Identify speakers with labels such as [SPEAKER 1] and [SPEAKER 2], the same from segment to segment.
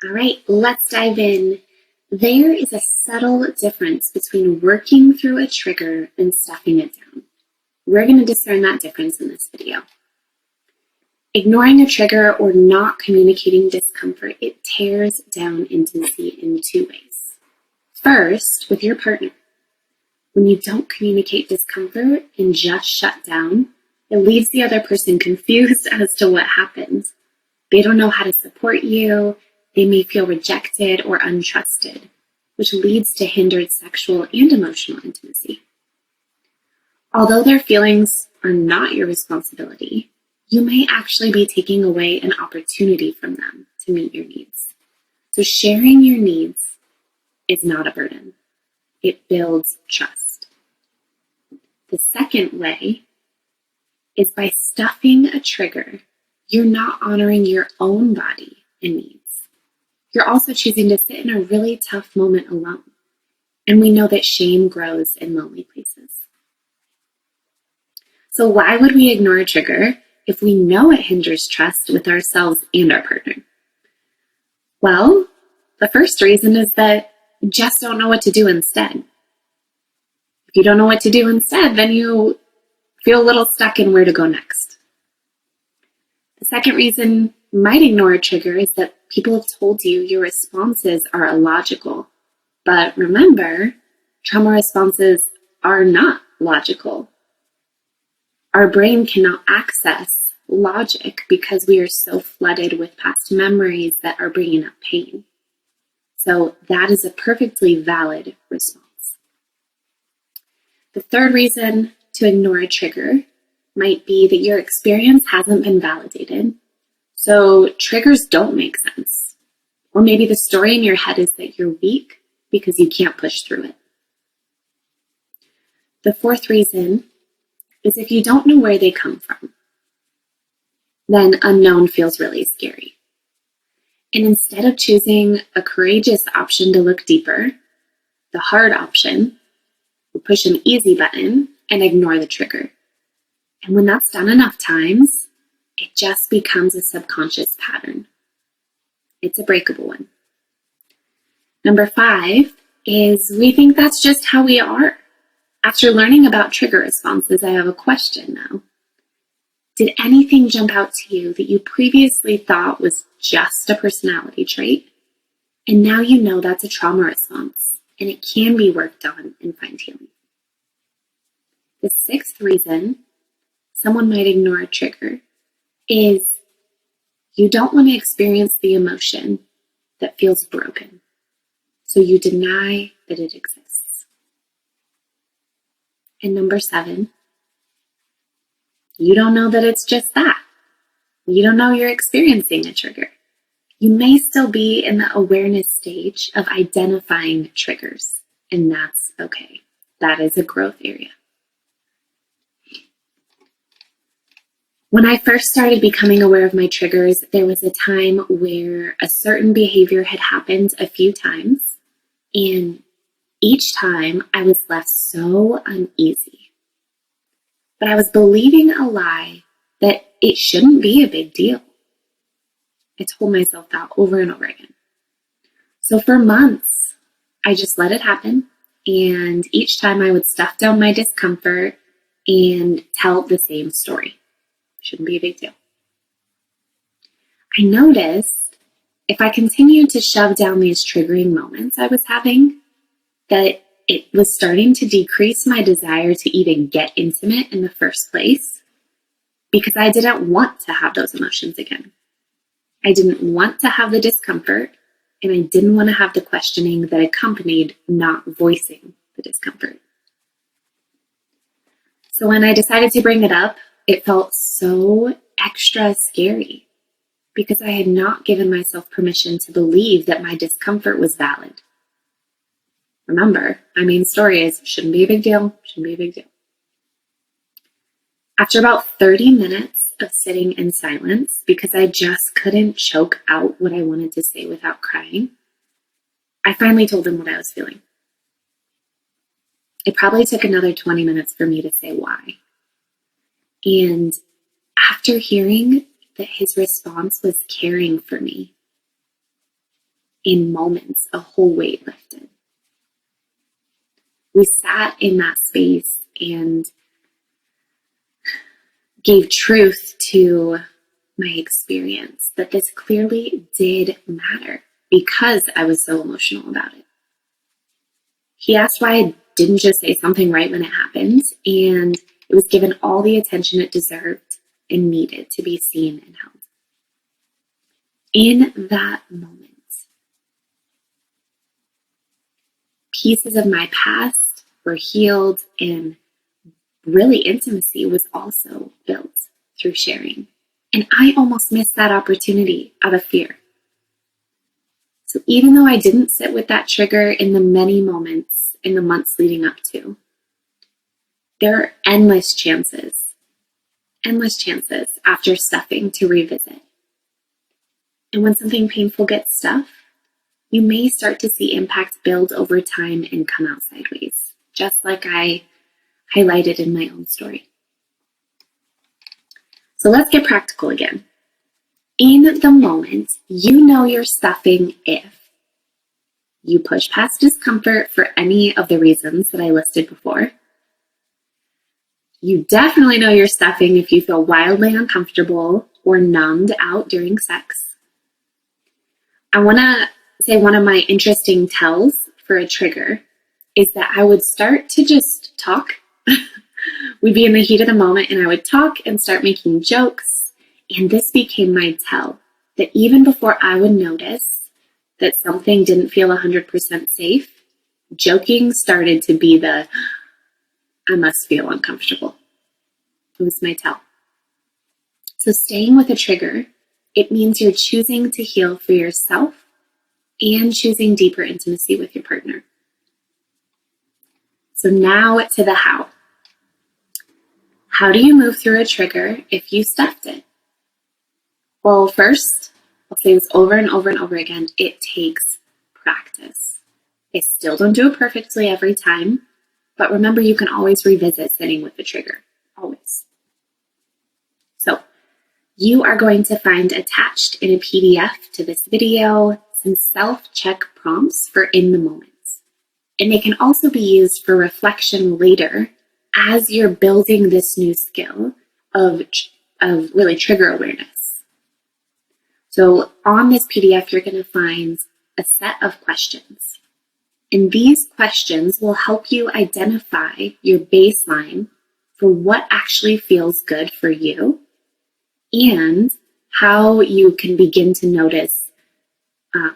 [SPEAKER 1] All right, let's dive in. There is a subtle difference between working through a trigger and stuffing it down. We're going to discern that difference in this video. Ignoring a trigger or not communicating discomfort, it tears down intimacy in two ways. First, with your partner. When you don't communicate discomfort and just shut down, it leaves the other person confused as to what happened. They don't know how to support you. They may feel rejected or untrusted, which leads to hindered sexual and emotional intimacy. Although their feelings are not your responsibility, you may actually be taking away an opportunity from them to meet your needs. So sharing your needs is not a burden. It builds trust. The second way is by stuffing a trigger, you're not honoring your own body and needs. You're also choosing to sit in a really tough moment alone. And we know that shame grows in lonely places. So why would we ignore a trigger if we know it hinders trust with ourselves and our partner? Well, the first reason is that you just don't know what to do instead. If you don't know what to do instead, then you feel a little stuck in where to go next. The second reason you might ignore a trigger is that people have told you your responses are illogical. But remember, trauma responses are not logical. Our brain cannot access logic because we are so flooded with past memories that are bringing up pain. So that is a perfectly valid response. The third reason to ignore a trigger might be that your experience hasn't been validated. So triggers don't make sense. Or maybe the story in your head is that you're weak because you can't push through it. The fourth reason is if you don't know where they come from, then unknown feels really scary. And instead of choosing a courageous option to look deeper, the hard option, we push an easy button and ignore the trigger. And when that's done enough times, it just becomes a subconscious pattern. It's a breakable one. Number 5 is we think that's just how we are. After learning about trigger responses, I have a question now. Did anything jump out to you that you previously thought was just a personality trait? And now you know that's a trauma response, and it can be worked on and find healing. The sixth reason someone might ignore a trigger is you don't want to experience the emotion that feels broken. So you deny that it exists. And number 7, you don't know that it's just that. You don't know you're experiencing a trigger. You may still be in the awareness stage of identifying triggers, and that's okay. That is a growth area. When I first started becoming aware of my triggers, there was a time where a certain behavior had happened a few times, and each time I was left so uneasy. But I was believing a lie that it shouldn't be a big deal. I told myself that over and over again. So for months, I just let it happen, and each time I would stuff down my discomfort and tell the same story. Shouldn't be a big deal. I noticed if I continued to shove down these triggering moments I was having, that it was starting to decrease my desire to even get intimate in the first place because I didn't want to have those emotions again. I didn't want to have the discomfort, and I didn't want to have the questioning that accompanied not voicing the discomfort. So when I decided to bring it up, it felt so extra scary because I had not given myself permission to believe that my discomfort was valid. Remember, my main story is shouldn't be a big deal, shouldn't be a big deal. After about 30 minutes of sitting in silence because I just couldn't choke out what I wanted to say without crying, I finally told him what I was feeling. It probably took another 20 minutes for me to say why. And after hearing that his response was caring for me, in moments, a whole weight lifted. We sat in that space and gave truth to my experience that this clearly did matter because I was so emotional about it. He asked why I didn't just say something right when it happened, and it was given all the attention it deserved and needed to be seen and held. In that moment, pieces of my past were healed, and really intimacy was also built through sharing. And I almost missed that opportunity out of fear. So even though I didn't sit with that trigger in the many moments in the months leading up to, there are endless chances after stuffing to revisit. And when something painful gets stuffed, you may start to see impact build over time and come out sideways, just like I highlighted in my own story. So let's get practical again. In the moment, you know you're stuffing if you push past discomfort for any of the reasons that I listed before. You definitely know you're stuffing if you feel wildly uncomfortable or numbed out during sex. I want to say one of my interesting tells for a trigger is that I would start to just talk. We'd be in the heat of the moment and I would talk and start making jokes. And this became my tell that even before I would notice that something didn't feel 100% safe, joking started to be the, I must feel uncomfortable. It was my tell. So staying with a trigger, it means you're choosing to heal for yourself and choosing deeper intimacy with your partner. So now to the how. How do you move through a trigger if you stuffed it? Well, first, I'll say this over and over and over again, it takes practice. I still don't do it perfectly every time, but remember you can always revisit sitting with the trigger, always. So you are going to find attached in a PDF to this video some self-check prompts for in the moment. And they can also be used for reflection later as you're building this new skill of really trigger awareness. So on this PDF, you're going to find a set of questions. And these questions will help you identify your baseline for what actually feels good for you and how you can begin to notice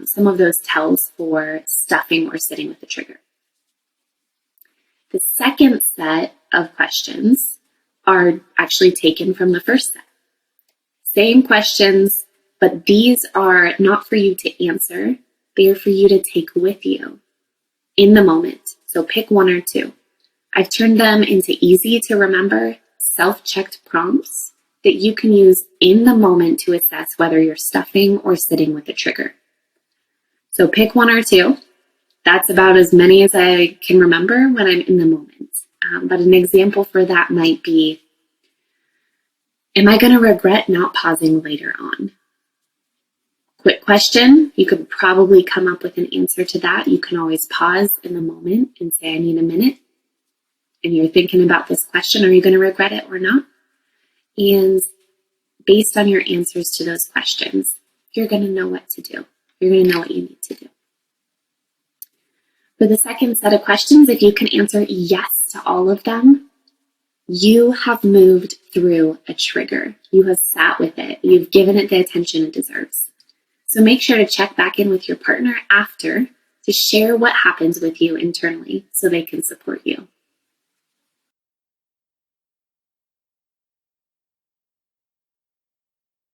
[SPEAKER 1] some of those tells for stuffing or sitting with the trigger. The second set of questions are actually taken from the first set. Same questions, but these are not for you to answer. They are for you to take with you in the moment. So pick one or two. I've turned them into easy to remember, self-checked prompts that you can use in the moment to assess whether you're stuffing or sitting with a trigger. So pick one or two. That's about as many as I can remember when I'm in the moment. But an example for that might be, am I going to regret not pausing later on? Quick question. You could probably come up with an answer to that. You can always pause in the moment and say, I need a minute. And you're thinking about this question. Are you going to regret it or not? And based on your answers to those questions, you're going to know what to do. You're going to know what you need to do. For the second set of questions, if you can answer yes to all of them, you have moved through a trigger. You have sat with it. You've given it the attention it deserves. So make sure to check back in with your partner after to share what happens with you internally so they can support you.